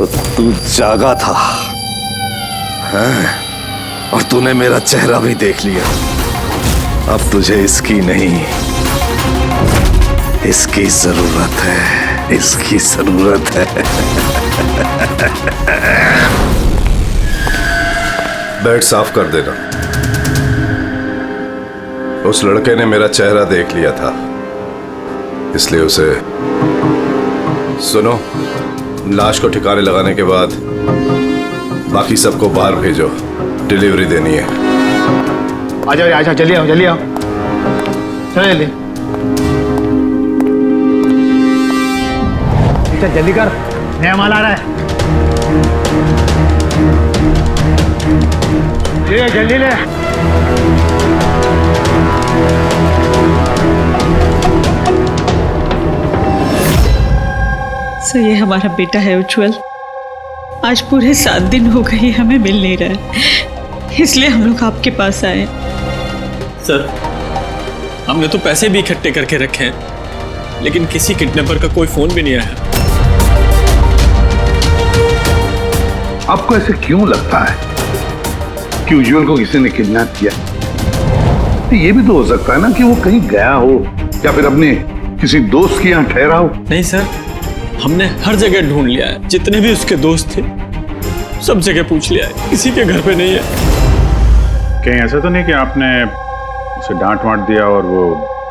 तो तू जागा था, हैं? और तूने मेरा चेहरा भी देख लिया। अब तुझे इसकी नहीं, इसकी जरूरत है, इसकी जरूरत है। बेड साफ कर देना। उस लड़के ने मेरा चेहरा देख लिया था, इसलिए उसे सुनो, लाश को ठिकाने लगाने के बाद बाकी सबको बाहर भेजो, डिलीवरी देनी है। आ जाओ, जल्दी आओ, जल्दी आओ, चलो जल्दी। चल जल्दी कर, नया माल आ रहा है। ले जल्दी ले। सो ये हमारा बेटा है उज्जवल। आज पूरे 7 दिन हो गए हमें मिल नहीं रहा है, इसलिए हम लोग आपके पास आए। सर, हमने तो पैसे भी इकट्ठे करके रखे हैं, लेकिन किसी किडनैपर का कोई फोन भी नहीं आया। आपको ऐसे क्यों लगता है कि उज्जवल को किसी ने किडनैप किया? ये भी तो हो सकता है ना कि वो कहीं गया हो या फिर अपने किसी दोस्त के यहाँ ठहरा हो। नहीं सर, हमने हर जगह ढूंढ लिया है, जितने भी उसके दोस्त थे सब जगह पूछ लिया है, किसी के घर पे नहीं है। कहीं ऐसा तो नहीं कि आपने उसे डांट वांट दिया और वो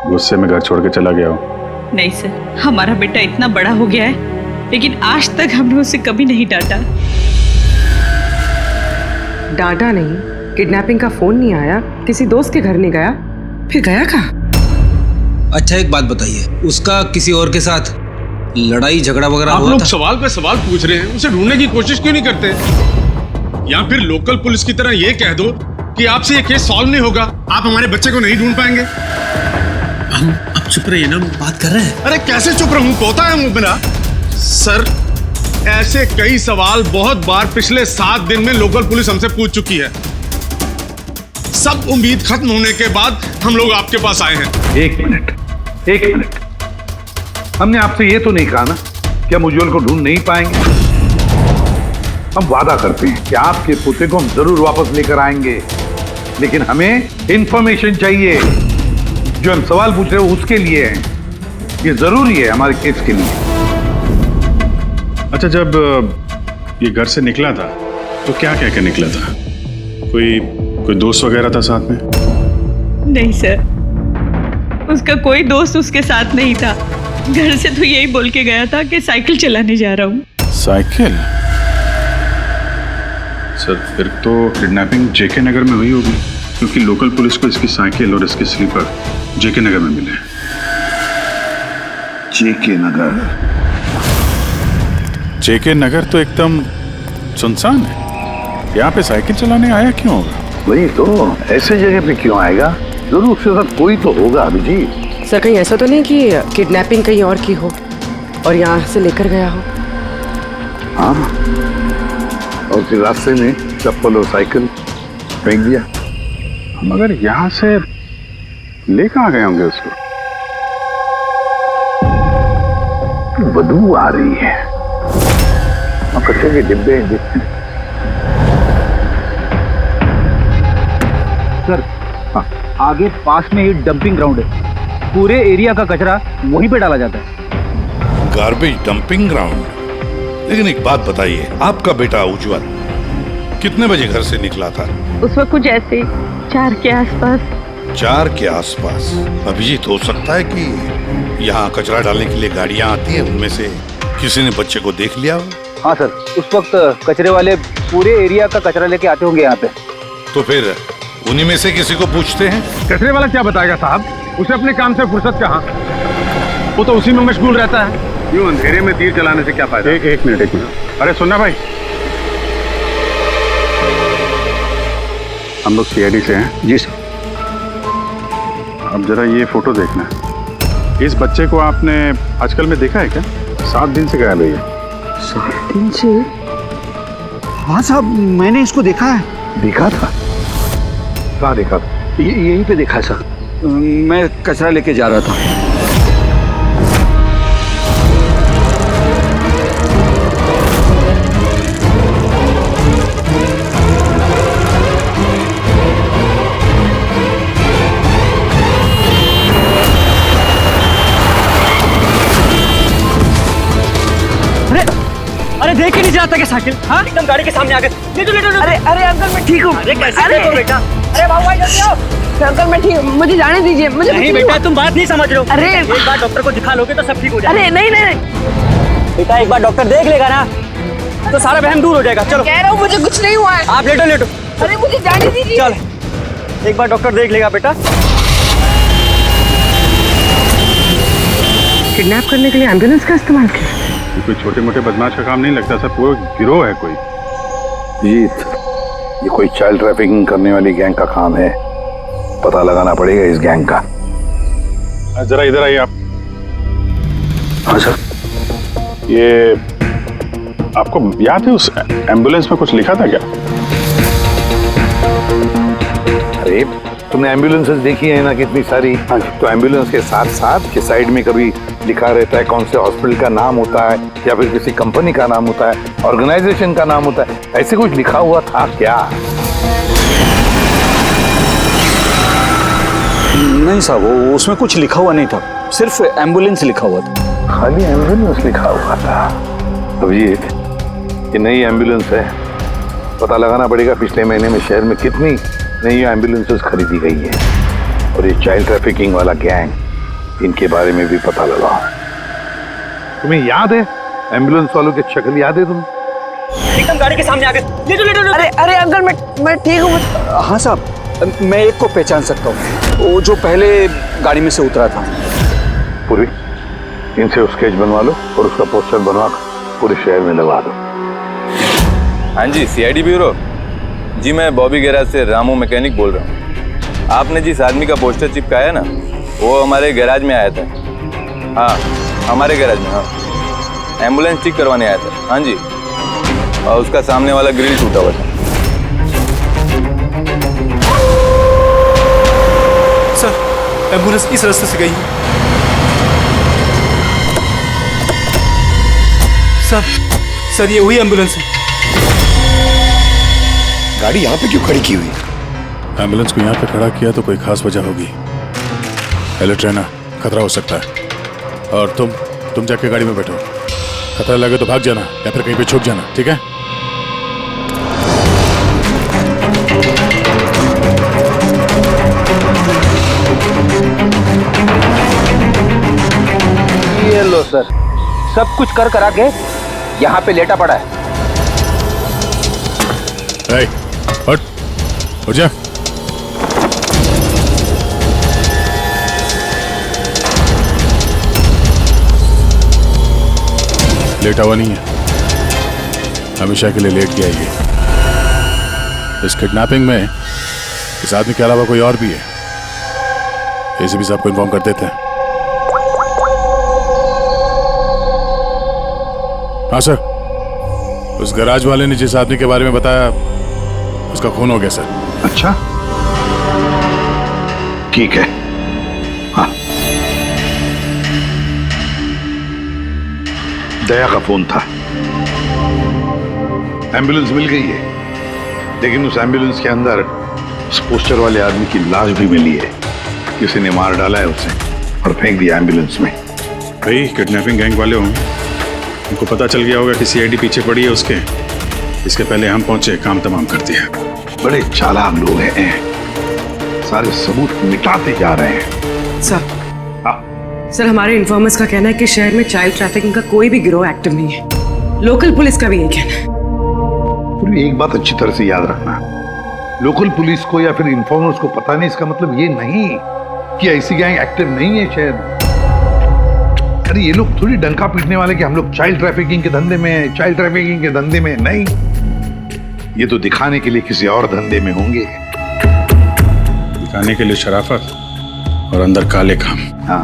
गुस्से में घर छोड़ के चला गया हो? नहीं सर, हमारा बेटा इतना बड़ा हो गया है, लेकिन आज तक हमने उसे कभी नहीं डांटा। डांटा नहीं, किडनैपिंग का फोन नहीं आया, किसी दोस्त के घर नहीं गया, फिर गया कहाँ? अच्छा एक बात बताइए, उसका किसी और के साथ लड़ाई झगड़ा वगैरह हुआ था? आप लोग सवाल पे सवाल पूछ रहे हैं, उसे ढूंढने की कोशिश क्यों नहीं करते? या फिर लोकल पुलिस की तरह ये कह दो कि आपसे ये केस सॉल्व नहीं होगा, आप हमारे बच्चे को नहीं ढूंढ पाएंगे। हम अब चुप रहिए ना, बात कर रहे हैं। अरे कैसे चुप रहूं, पोता है मुंह मेरा। सर, ऐसे कई सवाल बहुत बार पिछले 7 दिन में लोकल पुलिस हमसे पूछ चुकी है। सब उम्मीद खत्म होने के बाद हम लोग आपके पास आए हैं। एक मिनट, हमने आपसे ये तो नहीं कहा ना कि हम उज्जवल को ढूंढ नहीं पाएंगे। हम वादा करते हैं कि आपके पोते को हम जरूर वापस लेकर आएंगे, लेकिन हमें इंफॉर्मेशन चाहिए। जो हम सवाल पूछ रहे हो उसके लिए है, ये जरूरी है हमारे केस के लिए। अच्छा, जब ये घर से निकला था तो क्या कह के निकला था? कोई दोस्त वगैरह था साथ में? नहीं सर, उसका कोई दोस्त उसके साथ नहीं था। घर से तो यही बोल के गया था कि साइकिल चलाने जा रहा हूँ। साइकिल? सर, फिर तो किडनैपिंग जेके नगर में हुई होगी, क्योंकि लोकल पुलिस को इसकी साइकिल और इसके स्लीपर जेके नगर में मिले। जेके नगर? जेके नगर तो एकदम सुनसान है, यहाँ पे साइकिल चलाने आया क्यों होगा? वही तो, ऐसे जगह पे क्यों आएगा? जरूर उसके साथ कोई तो होगा अभिजीत। सर कहीं ऐसा तो नहीं कि किडनैपिंग कहीं और की हो और यहाँ से लेकर गया हो? हाँ, और फिर रास्ते में चप्पल और साइकिल फेंक दिया। मगर यहाँ से ले कहाँ गए होंगे उसको? बदबू आ रही है, और कचरे के डिब्बे देखते हैं। सर, आगे पास में ही डंपिंग ग्राउंड है, पूरे एरिया का कचरा वहीं पे डाला जाता है। Garbage dumping ground? लेकिन एक बात बताइए, आपका बेटा उज्जवल कितने बजे घर से निकला था? उस वक्त कुछ ऐसे 4 के आसपास। 4 के आसपास? अभिजीत, हो सकता है कि यहाँ कचरा डालने के लिए गाड़ियाँ आती है, उनमें से किसी ने बच्चे को देख लिया हो? हाँ सर, उस वक्त कचरे वाले पूरे एरिया का कचरा लेके आते होंगे यहाँ पे। तो फिर उन्हीं में से किसी को पूछते हैं। कचरे वाला क्या बताएगा साहब, उसे अपने काम से फुर्सत कहाँ, वो तो उसी में मशगूल रहता है। यूं अंधेरे में तीर चलाने से क्या फायदा? एक मिनट। अरे सुनना भाई, हम लोग सीआईडी से हैं। जी सर। अब जरा ये फोटो देखना। इस बच्चे को आपने आजकल में देखा है क्या? 7 दिन से गायब है। 7 दिन से? हाँ साहब, मैंने इसको देखा है। देखा था? कहाँ देखा था? यहीं पे देखा है सर, मैं कचरा लेके जा रहा था। अरे देख ही नहीं जाता क्या साइकिल? हाँ एकदम गाड़ी के सामने आ गए। लेटो। अरे अंकल मैं ठीक हूँ। अरे कैसे देखो बेटा? अरे भाई जल्दी आओ। अंकल मैं ठीक, मुझे जाने दीजिए, मुझे नहीं बेटा तुम बात नहीं समझ रहे हो। अरे एक बार डॉक्टर को दिखा लोगे तो सब ठीक हो जाएगा। अरे नहीं बेटा एक बार डॉक्टर देख लेगा ना तो सारा वहम दूर हो जाएगा। चलो कह रहा हूँ मुझे कुछ नहीं हुआ है। आप लेटो। अरे मुझे जाने दीजिए। चल एक बार डॉक्टर देख लेगा बेटा। किडनैप करने के लिए एम्बुलेंस का इस्तेमाल किया? कोई छोटे मोटे बदमाश का काम नहीं लगता सर, पूरा गिरोह है कोई। जीत, ये कोई चाइल्ड ट्रैफिकिंग करने वाली गैंग का काम है। पता लगाना पड़ेगा इस गैंग का। जरा इधर आइए आप। हाँ सर। ये आपको याद है उस एम्बुलेंस में कुछ लिखा था क्या? अरे तुमने एम्बुलेंसेस देखी है ना कितनी सारी? हाँ, तो एम्बुलेंस के साथ साथ के साइड में कभी लिखा रहता है कौन से हॉस्पिटल का नाम होता है या फिर किसी कंपनी का नाम होता है, ऑर्गेनाइजेशन का नाम होता है। ऐसे कुछ लिखा हुआ था क्या? नहीं साहब वो उसमें कुछ लिखा हुआ नहीं था, सिर्फ एम्बुलेंस लिखा हुआ था। खाली एम्बुलेंस लिखा हुआ था। अभिजीत, ये नई एम्बुलेंस है, पता लगाना पड़ेगा पिछले महीने में शहर में कितनी नई एम्बुलेंसेस खरीदी गई है। और ये चाइल्ड ट्रैफिकिंग वाला गैंग, इनके बारे में भी पता लगाओ। तुम्हें याद है एम्बुलेंस वालों की शक्ल याद है तुम्हें? एकदम गाड़ी के सामने आ गए। लेटो। अरे अंकल मैं ठीक हूँ। हाँ साहब मैं एक को पहचान सकता हूँ, वो जो पहले गाड़ी में से उतरा था। पूरी इनसे स्केच बनवा लो और उसका पोस्टर बनवा पूरे शहर में लगा दो। हाँ जी सीआईडी ब्यूरो जी, मैं बॉबी गैराज से रामू मैकेनिक बोल रहा हूँ। आपने जिस आदमी का पोस्टर चिपकाया ना वो हमारे गैराज में आया था। हाँ हमारे गैराज में। हाँ एम्बुलेंस ठीक करवाने आया था। हाँ जी, और उसका सामने वाला ग्रिल टूटा हुआ था। सर एम्बुलेंस इस रास्ते से गई है। सर ये वही एम्बुलेंस है। गाड़ी यहाँ पे क्यों खड़ी की हुई? एम्बुलेंस को यहाँ पे खड़ा किया तो कोई खास वजह होगी। हेलो ट्रेनर, खतरा हो सकता है और तुम जाके गाड़ी में बैठो। खतरा लगे तो भाग जाना या फिर कहीं पे छुप जाना, ठीक है? ये लो सर, सब कुछ कर करा के यहाँ पे लेटा पड़ा है। उठ जा। लेटा हुआ नहीं है, हमेशा के लिए लेट गया ये। इस किडनैपिंग में इस आदमी के अलावा कोई और भी है, ऐसे भी सबको इन्फॉर्म कर देते हैं। हाँ सर, उस गैराज वाले ने जिस आदमी के बारे में बताया उसका खून हो गया सर। अच्छा ठीक है। हाँ दया का फोन था, एम्बुलेंस मिल गई है, लेकिन उस एम्बुलेंस के अंदर उस पोस्टर वाले आदमी की लाश भी मिली है। किसी ने मार डाला है उसे और फेंक दिया एम्बुलेंस में। भाई किडनैपिंग गैंग वाले होंगे, उनको पता चल गया होगा कि सीआईडी पीछे पड़ी है उसके। इसके पहले हम पहुंचे, काम तमाम कर दिया। बड़े चालाक लोग हैं, सारे सबूत मिटाते जा रहे हैं। सर हमारे इन्फॉर्मर्स का कहना है कि शहर में चाइल्ड ट्रैफिकिंग का कोई भी गिरोह एक्टिव नहीं है। लोकल पुलिस का भी यही कहना है। पूरी एक बात अच्छी तरह से याद रखना, लोकल पुलिस को या फिर इन्फॉर्मर्स को पता नहीं, इसका मतलब ये नहीं कि ऐसी गैंग एक्टिव नहीं है शहर में। अरे ये लोग थोड़ी डंका पीटने वाले कि हम लोग चाइल्ड ट्रैफिकिंग के धंधे में, चाइल्ड ट्रैफिकिंग के धंधे में नहीं। ये तो दिखाने के लिए किसी और धंधे में होंगे। दिखाने के लिए शराफत और अंदर काले काम। हाँ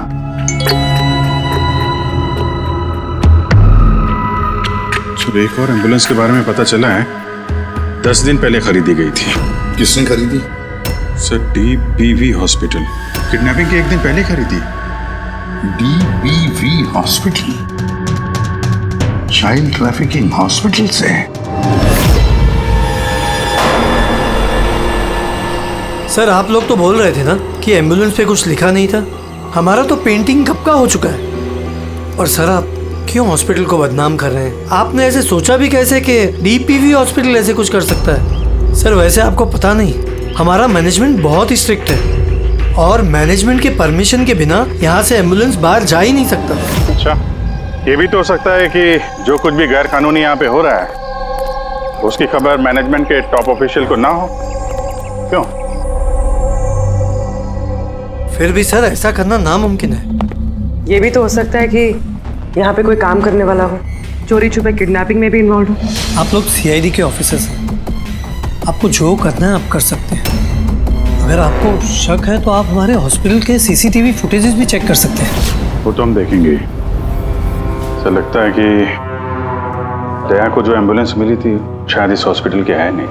सर एक और एम्बुलेंस के बारे में पता चला है, 10 दिन पहले खरीदी गई थी। किसने खरीदी? सर DBV हॉस्पिटल, किडनैपिंग के एक दिन पहले खरीदी। DBV hospital, child trafficking hospital से? सर आप लोग तो बोल रहे थे ना कि एम्बुलेंस पे कुछ लिखा नहीं था। हमारा तो पेंटिंग कब का हो चुका है। और सर आप क्यों हॉस्पिटल को बदनाम कर रहे हैं? आपने ऐसे सोचा भी कैसे कि डीपीवी हॉस्पिटल ऐसे कुछ कर सकता है? सर वैसे आपको पता नहीं, हमारा मैनेजमेंट बहुत ही स्ट्रिक्ट है और मैनेजमेंट के परमिशन के बिना यहाँ से एम्बुलेंस बाहर जा ही नहीं सकता। अच्छा, ये भी तो हो सकता है कि जो कुछ भी गैर कानूनी यहाँ पे हो रहा है उसकी खबर मैनेजमेंट के टॉप ऑफिशियल को ना हो। क्यों? फिर भी सर ऐसा करना नामुमकिन है। ये भी तो हो सकता है कि यहाँ पे कोई काम करने वाला हो, चोरी छुपे किडनैपिंग में भी इन्वॉल्व हो। आप लोग सीआईडी के ऑफिसर्स हैं, आपको जो करना है आप कर सकते हैं। अगर आपको शक है तो आप हमारे हॉस्पिटल के सीसीटीवी फुटेजेस भी चेक कर सकते हैं। वो तो हम देखेंगे। ऐसा लगता है कि दया को जो एम्बुलेंस मिली थी शायद इस हॉस्पिटल के है नहीं।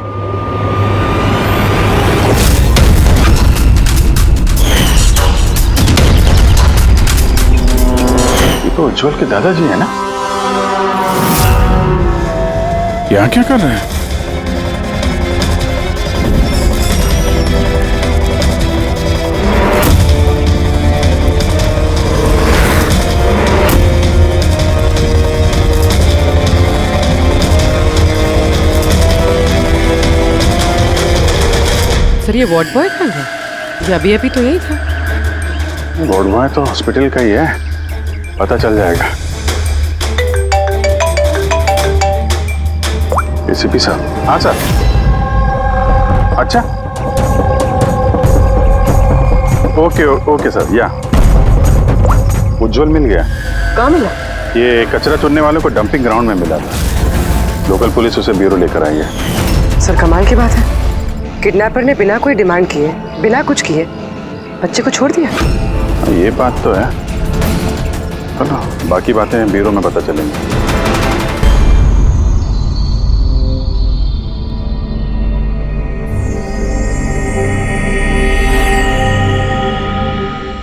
ये तो उज्जवल के दादाजी है ना? यहाँ क्या कर रहे हैं? सर ये वार्ड बॉय कहाँ है? ये अभी अभी तो यही था। वार्ड बॉय तो हॉस्पिटल का ही है, पता चल जाएगा। एसीपी साहब। हाँ सर। अच्छा, ओके सर। या उज्जवल मिल गया? कहाँ मिला? ये कचरा चुनने वालों को डंपिंग ग्राउंड में मिला था। लोकल पुलिस उसे ब्यूरो लेकर आई है। सर कमाल की बात है, किडनैपर ने बिना कोई डिमांड किए, बिना कुछ किए बच्चे को छोड़ दिया। ये बात तो है, चलो बाकी बातें ब्यूरो में पता चलेंगी।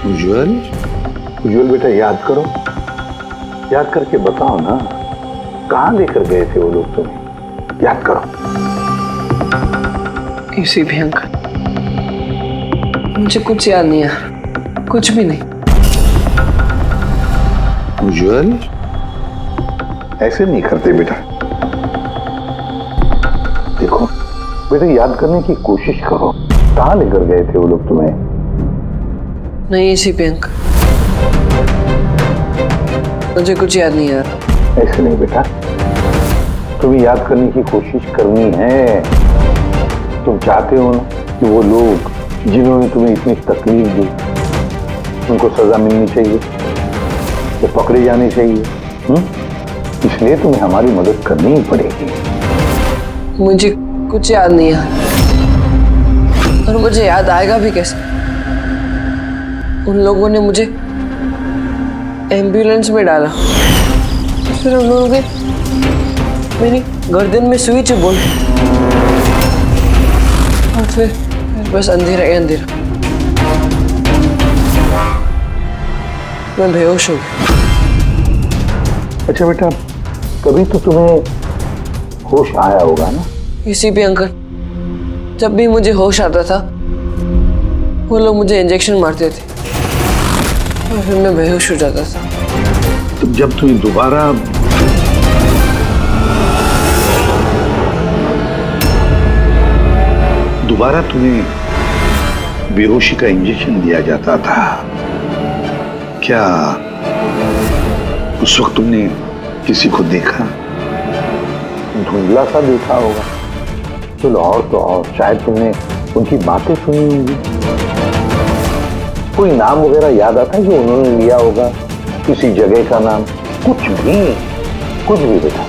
उज्जवल बेटा याद करो, याद करके बताओ ना, कहाँ लेकर गए थे वो लोग तुम्हें? याद करो। इसी भी अंकल, मुझे कुछ याद नहीं है, कुछ भी नहीं। उज्जवल ऐसे नहीं करते बेटा। देखो बेटा, याद करने की कोशिश करो, कहाँ लेकर गए थे वो लोग तुम्हें? नहीं इसी पे अंकल, मुझे कुछ याद नहीं यार। ऐसे नहीं बेटा, तुम्हें याद करने की कोशिश करनी है। तुम चाहते हो ना कि वो लोग जिन्होंने तुम्हें इतनी तकलीफ दी उनको सजा मिलनी चाहिए, तो पकड़े जाने चाहिए। इसलिए तुम्हें हमारी मदद करनी ही पड़ेगी। मुझे कुछ याद नहीं है और मुझे याद आएगा भी कैसे? उन लोगों ने मुझे एम्बुलेंस में डाला, फिर उन लोगों ने मेरी गर्दन में सुई चुभोई और फिर बस अंधेरा ही अंधेरा। मैं बेहोश हो गया। अच्छा बेटा, कभी तो तुम्हें होश आया होगा ना? इसी पे अंकल, जब भी मुझे होश आता था वो लोग मुझे इंजेक्शन मारते थे और फिर मैं बेहोश हो जाता था। तो जब तुम्हें दोबारा तुम्हें बेहोशी का इंजेक्शन दिया जाता था, क्या उस वक्त तुमने किसी को देखा? धुंधला सा देखा होगा। चलो और तो और शायद तुमने उनकी बातें सुनी होंगी। कोई नाम वगैरह याद आता है जो उन्होंने लिया होगा, किसी जगह का नाम? कुछ भी बेटा।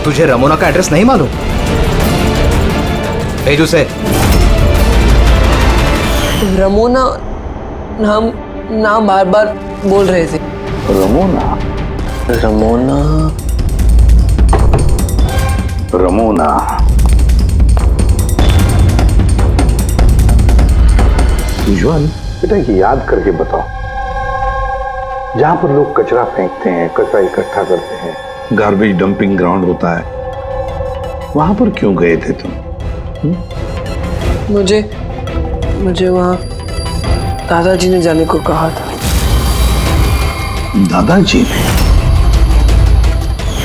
तुझे रमोना का एड्रेस नहीं मालूम? भेज उसे। रमोना नाम बार बार बोल रहे थे। रमोना उज्जवल बेटा, ये याद करके बताओ, जहां पर लोग कचरा फेंकते हैं, कचरा इकट्ठा करते हैं, गार्बेज डंपिंग ग्राउंड होता है, वहां पर क्यों गए थे तुम? मुझे वहां दादाजी ने जाने को कहा था। दादाजी ने?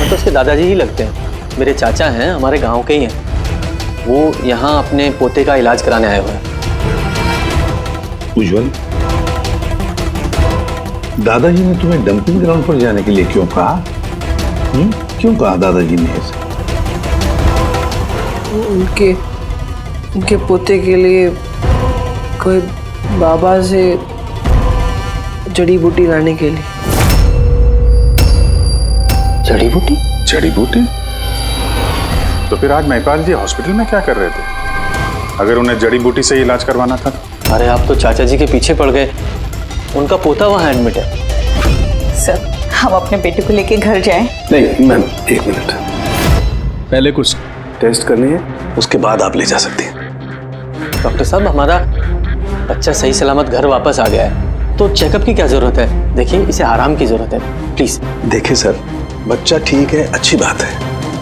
तो उसके दादाजी ही लगते हैं। मेरे चाचा हैं, हमारे गांव के ही हैं। वो यहाँ अपने पोते का इलाज कराने आए हुए हैं। उज्जवल, दादाजी ने तुम्हें डंपिंग ग्राउंड पर जाने के लिए क्यों कहा? क्यों कहा दादाजी ने ऐसा? उनके पोते के लिए कोई बाबा से जड़ी बूटी लाने के लिए। जड़ी बूटी? जड़ी बूटी? तो फिर आज महिपाल जी हॉस्पिटल में क्या कर रहे थे, अगर उन्हें जड़ी बूटी से इलाज करवाना था? अरे आप तो चाचा जी के पीछे पड़ गए। उनका पोता वहाँ एडमिट है। सर, हम अपने बेटे को लेके घर जाएं? नहीं मैम, एक मिनट, पहले कुछ टेस्ट करनी है, उसके बाद आप ले जा सकती हैं। डॉक्टर साहब, हमारा बच्चा सही सलामत घर वापस आ गया है, तो चेकअप की क्या जरूरत है? देखिए, इसे आराम की जरूरत है, प्लीज। देखिए सर, बच्चा ठीक है, अच्छी बात है,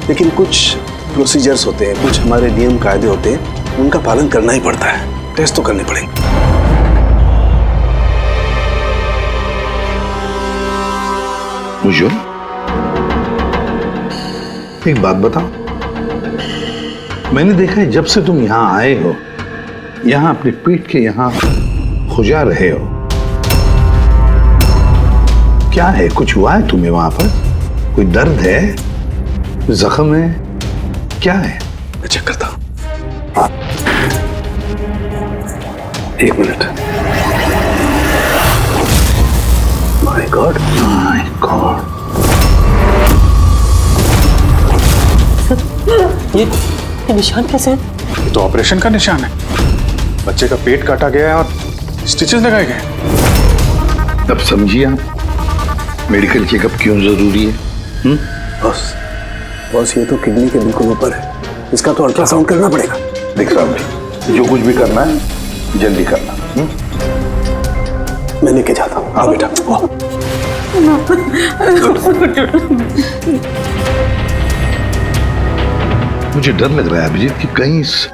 लेकिन कुछ प्रोसीजर्स होते हैं, कुछ हमारे नियम कायदे होते हैं, उनका पालन करना ही पड़ता है। टेस्ट तो करने पड़ेंगे। उज्जवल, एक बात बताओ, मैंने देखा है जब से तुम यहां आए हो, यहां अपने पेट के यहां खुजा रहे हो। क्या है, कुछ हुआ है तुम्हें वहां पर? कोई दर्द है, जख्म है, क्या है? मैं चेक करता हूं। एक minute. My God, my God, ये निशान कैसे हैं? ये तो ऑपरेशन का निशान है। बच्चे का पेट काटा गया है और स्टिचेस लगाए गए। अब समझिए आप मेडिकल चेकअप क्यों जरूरी है? बॉस, ये तो किडनी के बिल्कुल ऊपर है, इसका तो अल्ट्रासाउंड करना पड़ेगा। देख साहब, जो कुछ भी करना है जल्दी करना। मैं लेके जाता हूँ। हाँ बेटा। मुझे डर लग रहा है अभिजीत कि कहीं इस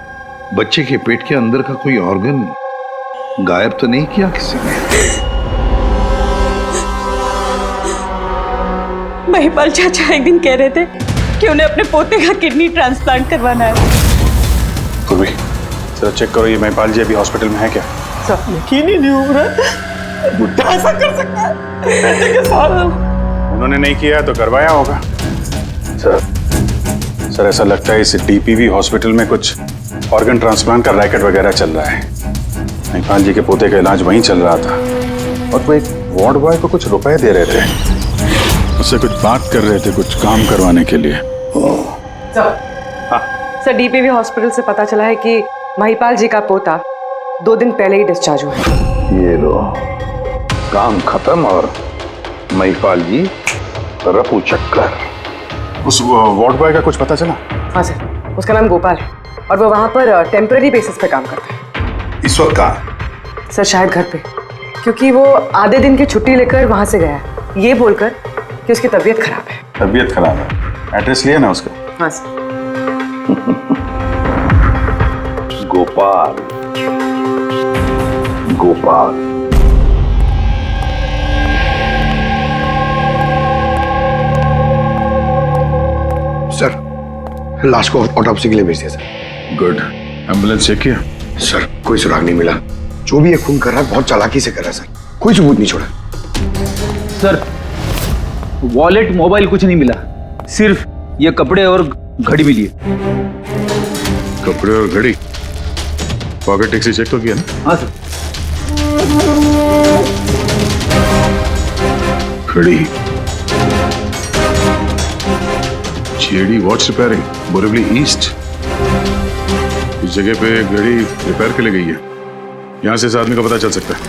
बच्चे के पेट के अंदर का कोई ऑर्गन गायब तो नहीं किया किसी ने? महिपाल चाचा एक दिन कह रहे थे कि उन्हें अपने पोते का किडनी ट्रांसप्लांट करवाना है। पूर्वी, जरा चेक करो, ये महिपाल जी अभी हॉस्पिटल में है क्या? यकीन ही नहीं हो रहा, बुढ़ा ऐसा कर सकता है बेटे के साथ। उन्होंने नहीं किया तो करवाया होगा। सर ऐसा लगता है इस डीपीवी हॉस्पिटल में कुछ ऑर्गन ट्रांसप्लांट का रैकेट वगैरह चल रहा है। महिपाल जी के पोते का इलाज वहीं चल रहा था और वो एक वार्ड बॉय को कुछ रुपए दे रहे थे, उससे कुछ बात कर रहे थे, कुछ काम करवाने के लिए। सर, डीपीवी हॉस्पिटल से पता चला है कि महिपाल जी का पोता 2 दिन पहले ही डिस्चार्ज हुआ है। ये लो, काम खत्म और महिपाल जी रफू चक्कर। उस वार्ड बॉय का कुछ पता चला? हाँ सर, उसका नाम गोपाल है और वो वहाँ पर टेम्पररी बेसिस पे काम करता है। इस वक्त कहाँ? सर शायद घर पे, क्योंकि वो आधे दिन की छुट्टी लेकर वहाँ से गया है, ये बोलकर कि उसकी तबीयत खराब है। तबीयत खराब है? एड्रेस लिया ना उसका? हाँ सर। गोपाल, गोपाल। सर, लाश को ऑटोप्सी के लिए भेज दिया सर। गुड। एम्बुलेंस चेक किया? सर, कोई सुराग नहीं मिला। जो भी ये खून कर रहा है बहुत चालाकी से कर रहा है सर, कोई सबूत नहीं छोड़ा। सर, वॉलेट मोबाइल कुछ नहीं मिला, सिर्फ ये कपड़े और घड़ी मिली है। कपड़े और घड़ी? पॉकेट टैक्सी चेक तो किया ना? हाँ सर। घड़ी, JD watch repairing, Borivali east. इस जगह पे घड़ी रिपेयर के लिए गई है, यहां से इस आदमी का पता चल सकता है।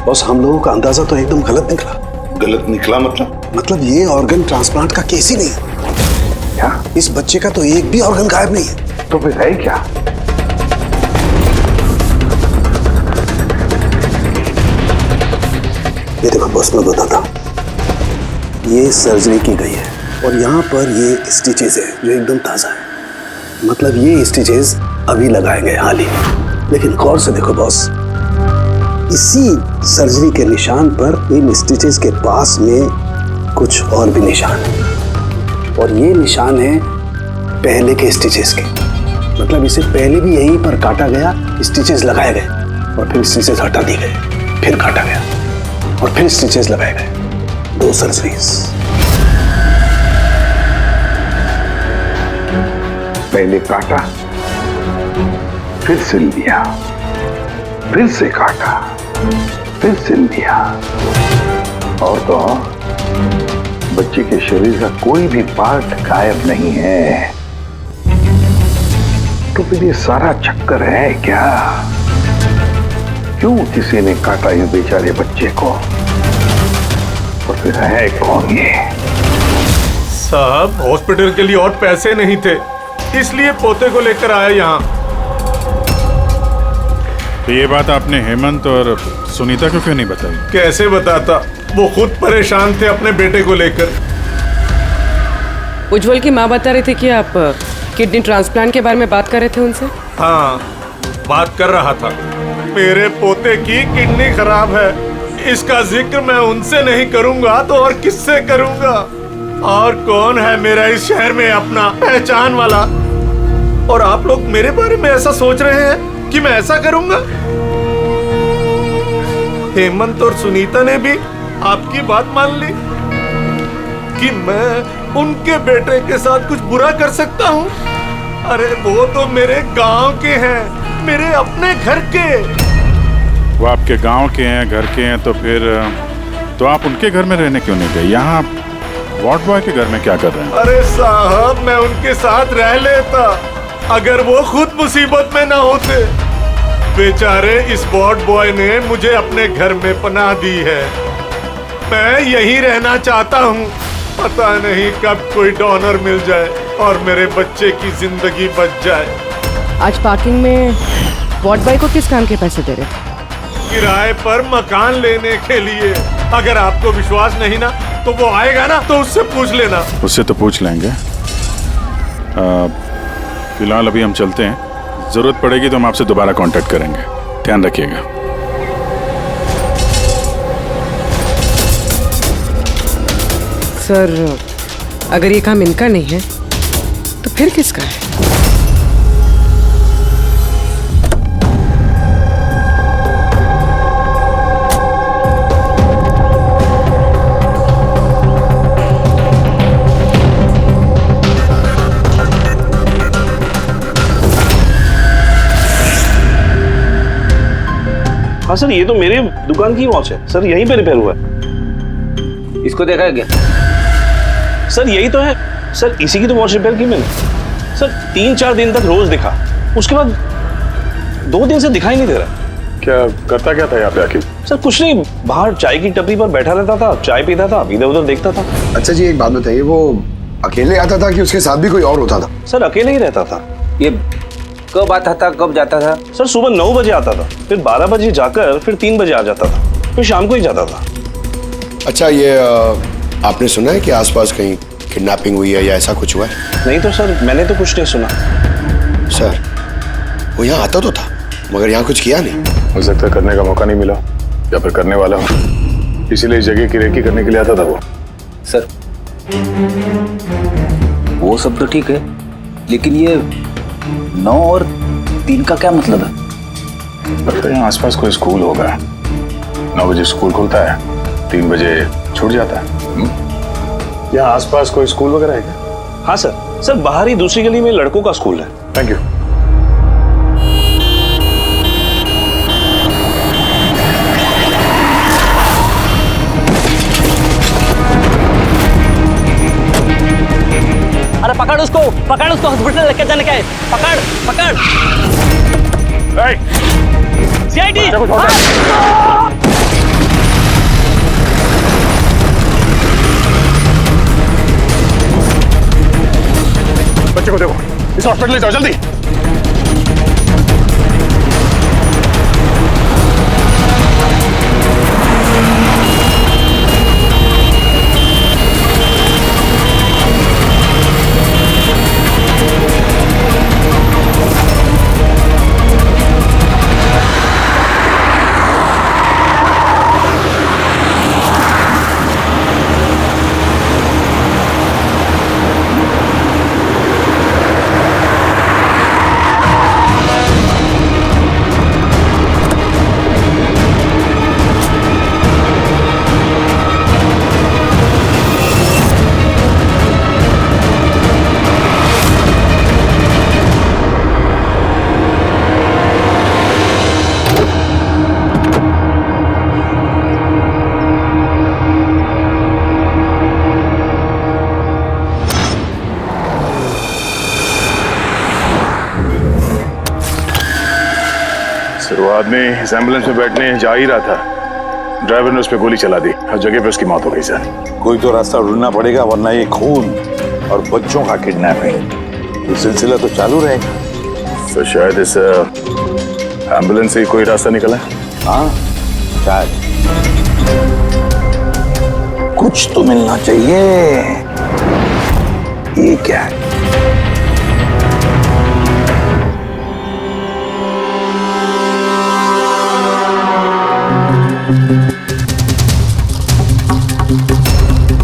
बॉस, हम लोगों का अंदाजा तो एकदम गलत निकला। गलत निकला मतलब? मतलब ये ऑर्गन ट्रांसप्लांट का केस ही नहीं है। क्या? इस बच्चे का तो एक भी ऑर्गन गायब नहीं है। तो फिर है क्या? ये देखो बॉस, मैं बताता हूं। ये सर्जरी की गई है और यहाँ पर ये स्टिचेस है जो एकदम ताजा है। मतलब ये स्टिचेस अभी लगाए गए हाल ही। लेकिन गौर से देखो बॉस, इसी सर्जरी के निशान पर इन स्टिचेस के पास में कुछ और भी निशान है और ये निशान है पहले के स्टिचेस के। मतलब इसे पहले भी यहीं पर काटा गया, स्टिचेस लगाए गए और फिर स्टिचेस हटा दिए गए, फिर काटा गया और फिर स्टिचेस लगाए गए। 2 सर्जरीज। पहले काटा, फिर सिल दिया, फिर से काटा, फिर सिल दिया। और तो बच्चे के शरीर का कोई भी पार्ट गायब नहीं है। तो फिर ये सारा चक्कर है क्या? क्यों किसी ने काटा इस बेचारे बच्चे को? और फिर है कौन ये? साहब, हॉस्पिटल के लिए और पैसे नहीं थे, इसलिए पोते को लेकर आया यहाँ। तो ये बात आपने हेमंत और सुनीता को क्यों नहीं बताई? कैसे बताता, वो खुद परेशान थे अपने बेटे को लेकर। उज्जवल की माँ बता रही थी कि आप किडनी ट्रांसप्लांट के बारे में बात कर रहे थे उनसे। हाँ, बात कर रहा था। मेरे पोते की किडनी खराब है, इसका जिक्र मैं उनसे नहीं करूंगा तो और किससे करूंगा? और कौन है मेरा इस शहर में अपना पहचान वाला? और आप लोग मेरे बारे में ऐसा सोच रहे हैं कि मैं ऐसा करूंगा? हेमंत और सुनीता ने भी आपकी बात मान ली कि मैं उनके बेटे के साथ कुछ बुरा कर सकता हूँ? अरे वो तो मेरे गांव के हैं, मेरे अपने घर के। वो आपके गांव के हैं, घर के हैं, तो फिर तो आप उनके घर में रहने क्यों नहीं गए? यहाँ वार्ड बॉय के घर में क्या कर रहे हैं? अरे साहब, मैं उनके साथ रह लेता अगर वो खुद मुसीबत में ना होते। बेचारे इस वार्ड बॉय ने मुझे अपने घर में पनाह दी है, मैं यहीं रहना चाहता हूँ। पता नहीं कब कोई डोनर मिल जाए और मेरे बच्चे की जिंदगी बच जाए। आज पार्किंग में वार्ड बॉय को किस काम के पैसे दे रहे? किराए पर मकान लेने के लिए। अगर आपको विश्वास नहीं ना तो वो आएगा ना, तो उससे पूछ लेना। उससे तो पूछ लेंगे। फिलहाल अभी हम चलते हैं, जरूरत पड़ेगी तो हम आपसे दोबारा कांटेक्ट करेंगे। ध्यान रखिएगा। सर, अगर ये काम इनका नहीं है तो फिर किसका है? हाँ सर, ये तो मेरे दुकान की वॉच है सर, यहीं पे रिपेयर हुआ है। इसको देखा है क्या? सर यही तो है सर, इसी की तो वॉच रिपेयर की मैंने। सर 3-4 दिन तक रोज दिखा, उसके बाद 2 दिन से दिखाई नहीं दे रहा। क्या करता क्या था यहाँ पे आके? सर कुछ नहीं, बाहर चाय की टपरी पर बैठा रहता था, चाय पीता था, इधर उधर देखता था। अच्छा जी, एक बात बताइए, वो अकेले आता था कि उसके साथ भी कोई और होता था? सर अकेले ही रहता था। ये कब आता था, कब जाता था? सर सुबह 9 बजे आता था, फिर 12 बजे जाकर फिर 3 बजे आ जाता था, फिर शाम को ही जाता था। अच्छा, ये आपने सुना है कि आसपास कहीं किडनैपिंग हुई है या ऐसा कुछ हुआ है? नहीं तो सर, मैंने तो कुछ नहीं सुना। सर वो यहाँ आता तो था मगर यहाँ कुछ किया नहीं। हो सकता है करने का मौका नहीं मिला या फिर करने वाला हो, इसीलिए इस जगह की रेकी करने के लिए आता था वो। सर वो सब तो ठीक है, लेकिन ये 9 और 3 का क्या मतलब है? लगता है यहाँ आसपास कोई स्कूल होगा। 9 बजे स्कूल खुलता है, 3 बजे छूट जाता है। यहाँ आसपास कोई स्कूल वगैरह है क्या? हाँ सर, सर बाहर ही दूसरी गली में लड़कों का स्कूल है। Thank you. अरे पकड़ उसको हॉस्पिटल लेके जाने का है। पकड़ सीआईडी। बच्चे को देखो, इस हॉस्पिटल ले जाओ जल्दी। शुरुआत में इस एम्बुलेंस में बैठने जा ही रहा था, ड्राइवर ने उस पर गोली चला दी, हर जगह पे उसकी मौत हो गई सर। कोई तो रास्ता ढूंढना पड़ेगा, वरना ये खून और बच्चों का किडनैपिंग, ये सिलसिला तो चालू रहेगा। तो शायद इस एम्बुलेंस से ही कोई रास्ता निकला है। हाँ शायद, कुछ तो मिलना चाहिए। ये क्या है?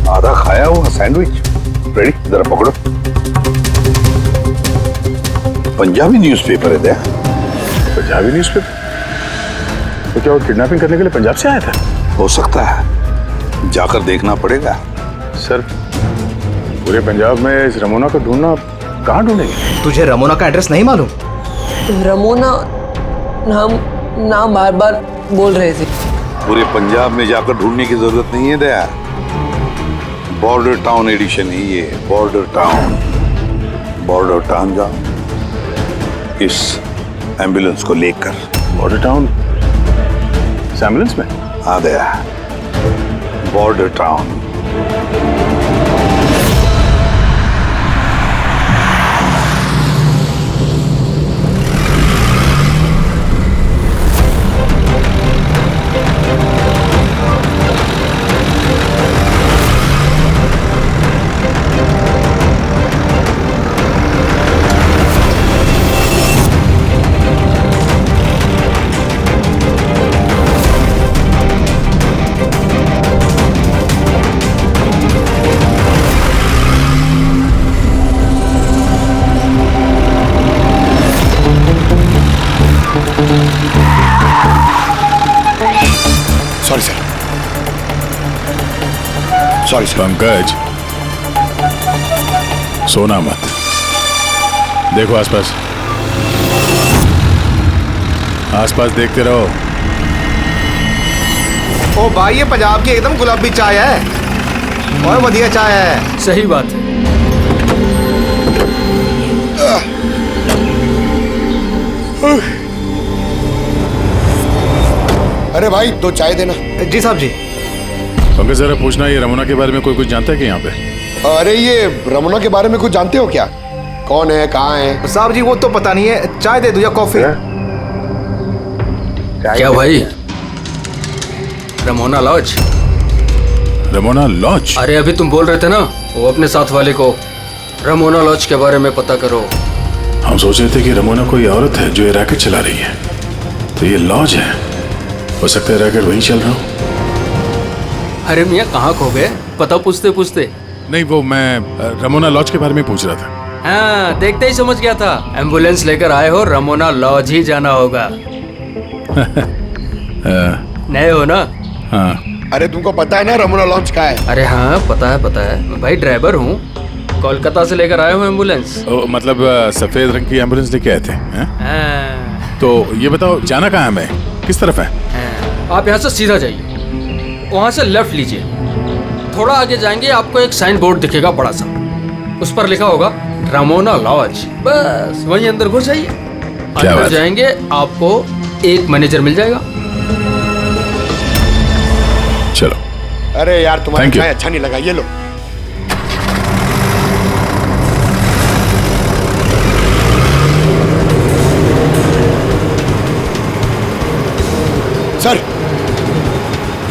आधा खाया हुआ सैंडविच रेडी, जरा पकड़ो। पंजाबी न्यूज़पेपर है क्या? पंजाबी न्यूज़पेपर? तो क्या वो किडनैपिंग करने के लिए पंजाब से आया था? हो सकता है, जाकर देखना पड़ेगा। सर पूरे पंजाब में इस रमोना को ढूंढना कहाँ ढूंढेंगे? तुझे रमोना का एड्रेस नहीं मालूम? रमोना नाम बार बार बोल रहे थे। पूरे पंजाब में जाकर ढूंढने की जरूरत नहीं है दया, बॉर्डर टाउन एडिशन है ये, बॉर्डर टाउन। बॉर्डर टाउन जाओ इस एम्बुलेंस को लेकर। बॉर्डर टाउन इस एम्बुलेंस में? हाँ Daya, border town. Sorry sir, sorry sir. Pankaj, सोना मत, देखो आसपास, आसपास देखते रहो। ओ भाई, ये पंजाब की एकदम गुलाबी चाय है और बढ़िया चाय है। सही बात है। अरे भाई, दो चाय देना। जी साहब जी। पंकज जरा पूछना, ये रमोना के बारे में कोई कुछ जानता है कि यहाँ पे? अरे ये रमोना के बारे में कुछ जानते हो क्या? कौन है, कहाँ है? साहब जी वो तो पता नहीं है, चाय दे दो या कॉफी? क्या भाई, रमोना लॉज? Ramona laws? अरे अभी तुम बोल रहे थे ना, वो अपने साथ वाले को रमोना लॉज के बारे में पता करो। हम सोच रहे थे कि रमोना कोई औरत है जो ये रैकेट चला रही है, तो ये लॉज है, हो सकता है रैकेट वहीं चल रहा हूँ। अरे मियाँ कहाँ खो गए, पता पूछते पूछते? नहीं, वो मैं रमोना लॉज के बारे में पूछ रहा था। हाँ, देखते ही समझ गया था, एम्बुलेंस लेकर आए हो, रमोना लॉज ही जाना होगा। नए हो ना? हाँ। अरे तुमको पता है ना रमोना लॉज का है? अरे हाँ पता है, मैं भाई ड्राइवर हूँ, कोलकाता से लेकर आए हूँ एम्बुलेंस। मतलब सफेद रंग की एम्बुलेंस लेके आए थे? तो ये बताओ, जाना कहाँ है, मैं किस तरफ है? आप यहाँ से सीधा जाइए, वहाँ से लेफ्ट लीजिए, थोड़ा आगे जाएंगे आपको एक साइन बोर्ड दिखेगा बड़ा सा, उस पर लिखा होगा रमोना लॉज, बस वहीं अंदर घुस जाइए। अंदर जाएंगे आपको एक मैनेजर मिल जाएगा। चलो। अरे यार तुम्हारा चाय अच्छा नहीं लगा, ये लो।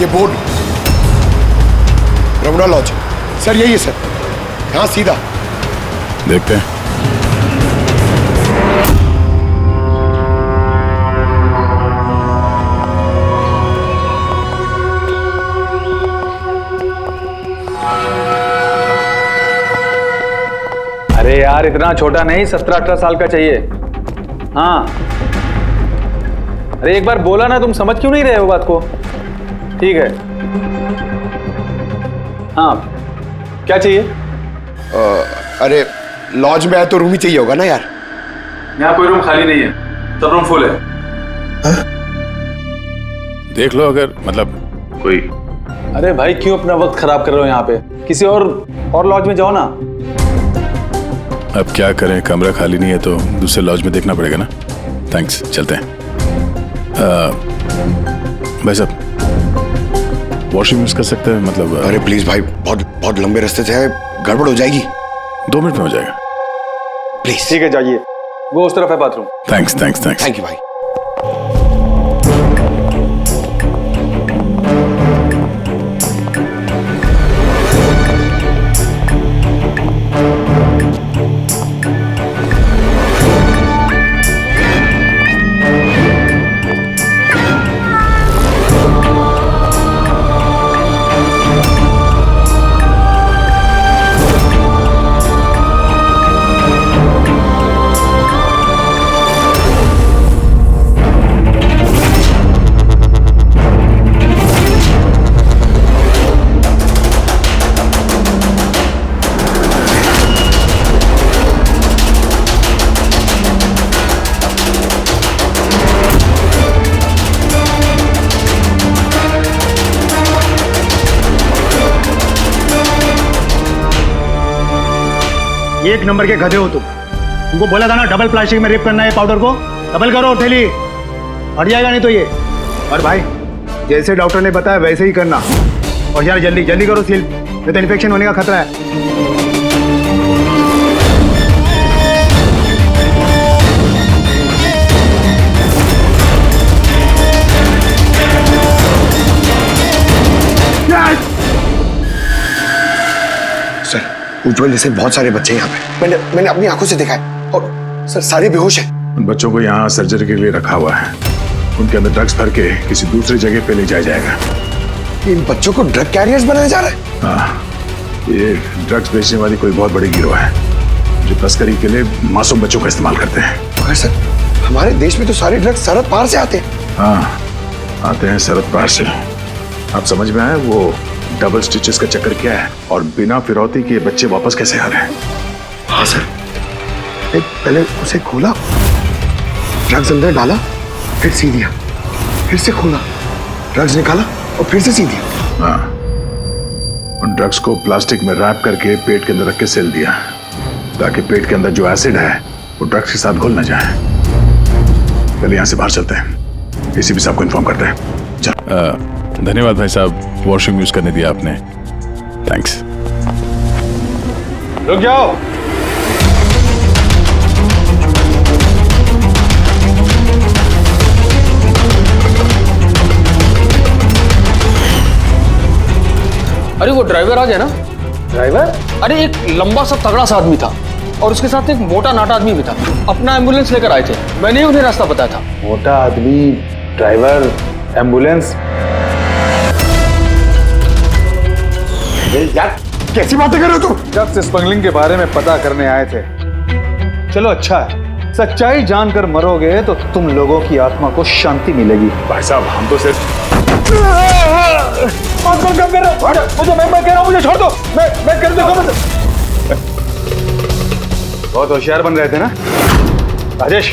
ये बोर्ड रमणा लॉज। सर यही है सर, हाँ सीधा। देखते हैं। अरे यार इतना छोटा नहीं, 17-18 साल का चाहिए। हाँ अरे एक बार बोला ना, तुम समझ क्यों नहीं रहे हो बात को? ठीक है। हाँ क्या चाहिए? अरे लॉज में आए तो रूम ही चाहिए होगा ना यार। यहाँ कोई रूम खाली नहीं है, सब रूम फुल है। देख लो अगर मतलब कोई। अरे भाई क्यों अपना वक्त खराब कर रहे हो यहाँ पे? किसी और लॉज में जाओ ना। अब क्या करें, कमरा खाली नहीं है तो दूसरे लॉज में देखना पड़ेगा ना। थैंक्स, चलते हैं। भाई साहब वॉशरूम यूज कर सकते हैं मतलब? अरे प्लीज भाई, बहुत लंबे रास्ते से है, गड़बड़ हो जाएगी। 2 मिनट में हो जाएगा प्लीज। ठीक है जाइए, वो उस तरफ है bathroom. Thanks thanks thanks. Thank you भाई। एक नंबर के गधे हो तुमको बोला था ना डबल प्लास्टिक में रेप करना है पाउडर को। डबल करो थैली, हट जाएगा नहीं तो ये। और भाई जैसे डॉक्टर ने बताया वैसे ही करना। और यार जल्दी जल्दी करो सील, नहीं तो इन्फेक्शन होने का खतरा है। उज्जवल जैसे बहुत सारे बच्चे यहाँ पे, मैंने अपनी आंखों से देखा है। और सर सारे बेहोश हैं। उन बच्चों को यहाँ सर्जरी के लिए रखा हुआ है, उनके अंदर ड्रग्स भर के किसी दूसरी जगह पे ले जाया जाएगा। इन बच्चों को ड्रग कैरियर्स बनाया जा रहा है? हाँ, ये ड्रग्स बेचने वाली कोई बहुत बड़ी गिरोह है जो तस्करी के लिए मासूम बच्चों का इस्तेमाल करते हैं। मगर सर हमारे देश में तो सारे ड्रग्स सरहद पार से आते हैं। हाँ आते हैं सरहद पार से। आप समझ में आए वो डबल स्टिचेस का चक्कर क्या है और बिना फिरौती के बच्चे वापस कैसे आ रहे हैं? हाँ सर, पहले उसे खोला, ड्रग्स अंदर डाला, फिर सी दिया, फिर से खोला, ड्रग्स निकाला और फिर से सी दिया। हाँ, उन ड्रग्स को प्लास्टिक में रैप करके पेट के अंदर रख के सेल दिया ताकि पेट के अंदर जो एसिड है वो ड्रग्स के साथ घुल न जाए। पहले यहाँ से बाहर चलते हैं, एसीपी साहब को इन्फॉर्म करते हैं। चल। धन्यवाद भाई साहब, वॉशरूम यूज करने दिया आपने। थैंक्स। रुक जाओ। अरे वो ड्राइवर आ गया ना? ड्राइवर? अरे एक लंबा सा तगड़ा सा आदमी था और उसके साथ एक मोटा नाटा आदमी भी था। अपना एम्बुलेंस लेकर आए थे, मैंने ही उन्हें रास्ता बताया था। मोटा आदमी, ड्राइवर, एम्बुलेंस। यार कैसी बातें कर रहे हो तुम? ड्रग्स स्मगलिंग के बारे में पता करने आए थे। चलो अच्छा है, सच्चाई जानकर मरोगे तो तुम लोगों की आत्मा को शांति मिलेगी। भाई साहब हम तो सिर्फ मैं कह रहा हूँ मुझे छोड़ दो। मैं कर दूंगा। बहुत होशियार बन रहे थे ना राजेश।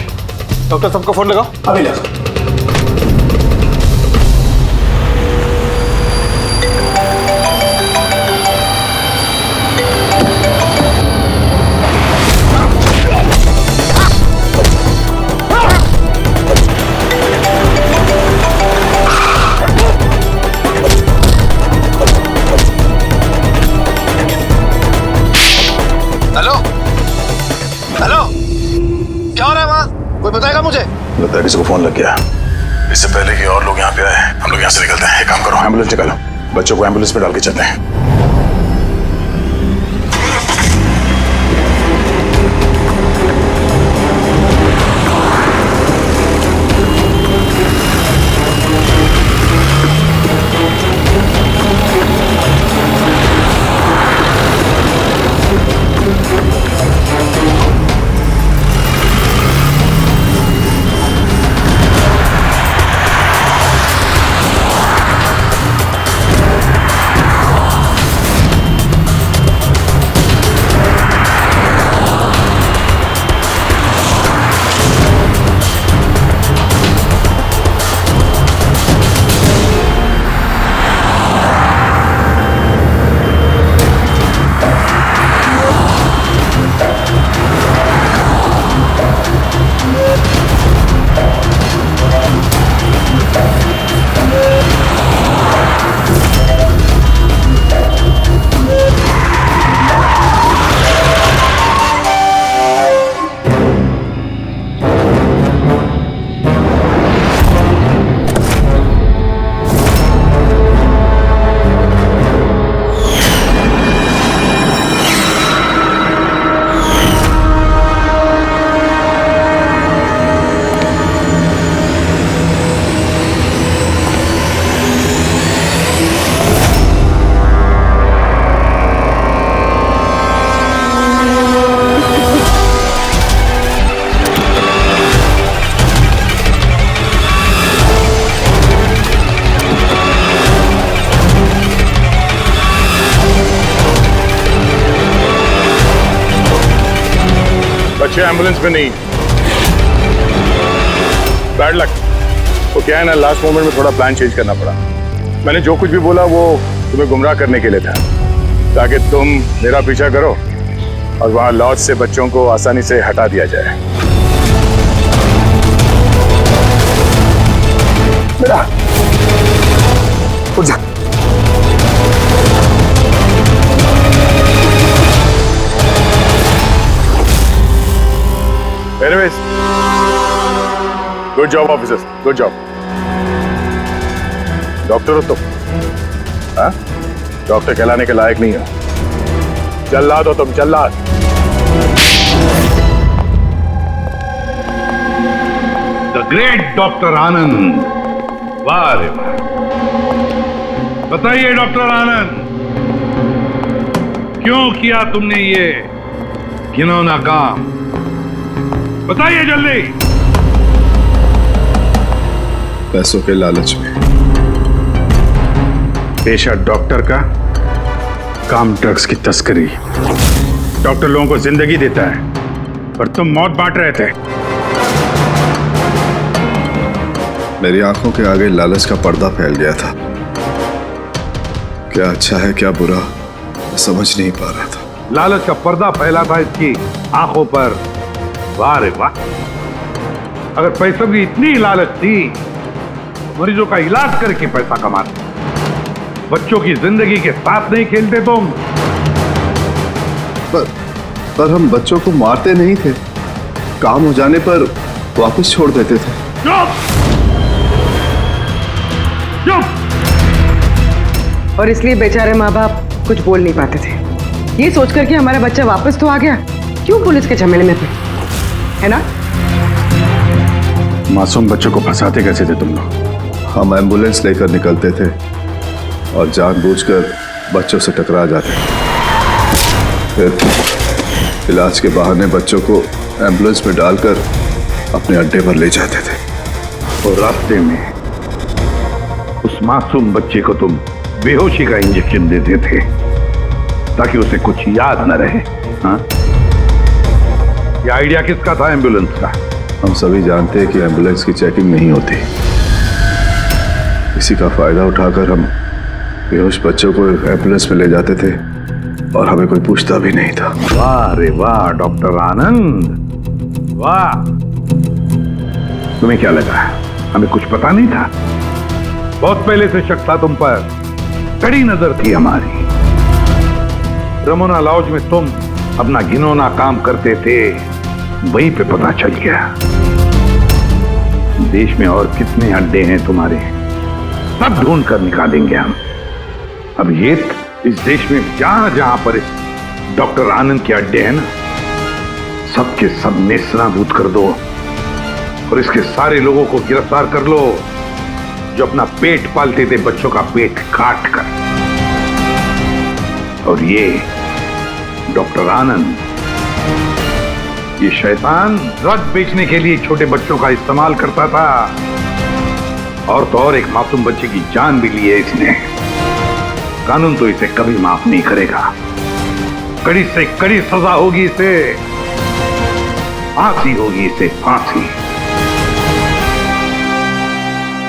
डॉक्टर साहब को फोन लगाओ। अभी लगाओ। हेलो, क्या हो रहा है वहाँ? कोई बताएगा मुझे? लगता है किसी को फोन लग गया। इससे पहले कि और लोग यहाँ पे आए हम लोग यहाँ से निकलते हैं। एक काम करो, एम्बुलेंस निकालो, बच्चों को एम्बुलेंस पे डाल के चलते हैं। बच्चे एम्बुलेंस में नहीं, बैड लक। वो क्या है ना, लास्ट मोमेंट में थोड़ा प्लान चेंज करना पड़ा। मैंने जो कुछ भी बोला वो तुम्हें गुमराह करने के लिए था, ताकि तुम मेरा पीछा करो और वहां लॉज से बच्चों को आसानी से हटा दिया जाए। बेटा उठ जा। Anyways, good job officers, good job. Doctor हो तुम? हाँ? डॉक्टर कहलाने के लायक नहीं हो। जल्लाद हो तुम, जल्लाद। द ग्रेट डॉक्टर आनंद, वाह रे वाह। बताइए डॉक्टर आनंद, क्यों किया तुमने ये घिनौना काम? बताइए जल्दी। पैसों के लालच में। पेशा डॉक्टर का, काम ड्रग्स की तस्करी। डॉक्टर लोगों को जिंदगी देता है पर तुम मौत बांट रहे थे। मेरी आंखों के आगे लालच का पर्दा फैल गया था। क्या अच्छा है क्या बुरा समझ नहीं पा रहा था। लालच का पर्दा फैला था इसकी आंखों पर। वाह रे वाह। अगर पैसों की इतनी लालच थी तो मरीजों का इलाज करके पैसा कमाते, बच्चों की जिंदगी के साथ नहीं खेलते तुम। पर हम बच्चों को मारते नहीं थे, काम हो जाने पर वापस छोड़ देते थे। चुप चुप। और इसलिए बेचारे माँ बाप कुछ बोल नहीं पाते थे, ये सोचकर कि हमारा बच्चा वापस तो आ गया, क्यों पुलिस के झमेले में पड़े, है ना? मासूम बच्चों को फंसाते कैसे थे तुम लोग? हम एम्बुलेंस लेकर निकलते थे और जानबूझकर बच्चों से टकरा जाते थे। फिर इलाज के बहाने बच्चों को एम्बुलेंस में डालकर अपने अड्डे पर ले जाते थे। और रास्ते में उस मासूम बच्चे को तुम बेहोशी का इंजेक्शन देते थे ताकि उसे कुछ याद न रहे। हाँ? ये आइडिया किसका था एम्बुलेंस का? हम सभी जानते हैं कि एम्बुलेंस की चेकिंग नहीं होती। इसी का फायदा उठाकर हम बेहोश बच्चों को एम्बुलेंस में ले जाते थे और हमें कोई पूछता भी नहीं था। वाह रे वाह डॉक्टर आनंद, वाह। तुम्हें क्या लगा हमें कुछ पता नहीं था? बहुत पहले से शक था तुम पर, कड़ी नजर थी हमारी। रमोना लॉज में तुम अपना घिनौना काम करते थे, वहीं पे पता चल गया। देश में और कितने अड्डे हैं तुम्हारे, सब ढूंढ कर निकालेंगे हम। अब ये इस देश में जहां जहां पर इस डॉक्टर आनंद के अड्डे हैं ना, सबके सब नेस्तनाबूद कर दो और इसके सारे लोगों को गिरफ्तार कर लो जो अपना पेट पालते थे बच्चों का पेट काट कर। और ये डॉक्टर आनंद, ये शैतान ड्रग बेचने के लिए छोटे बच्चों का इस्तेमाल करता था, और तो और एक मासूम बच्चे की जान भी ली है इसने। कानून तो इसे कभी माफ नहीं करेगा, कड़ी से कड़ी सजा होगी इसे, फांसी होगी इसे, फांसी।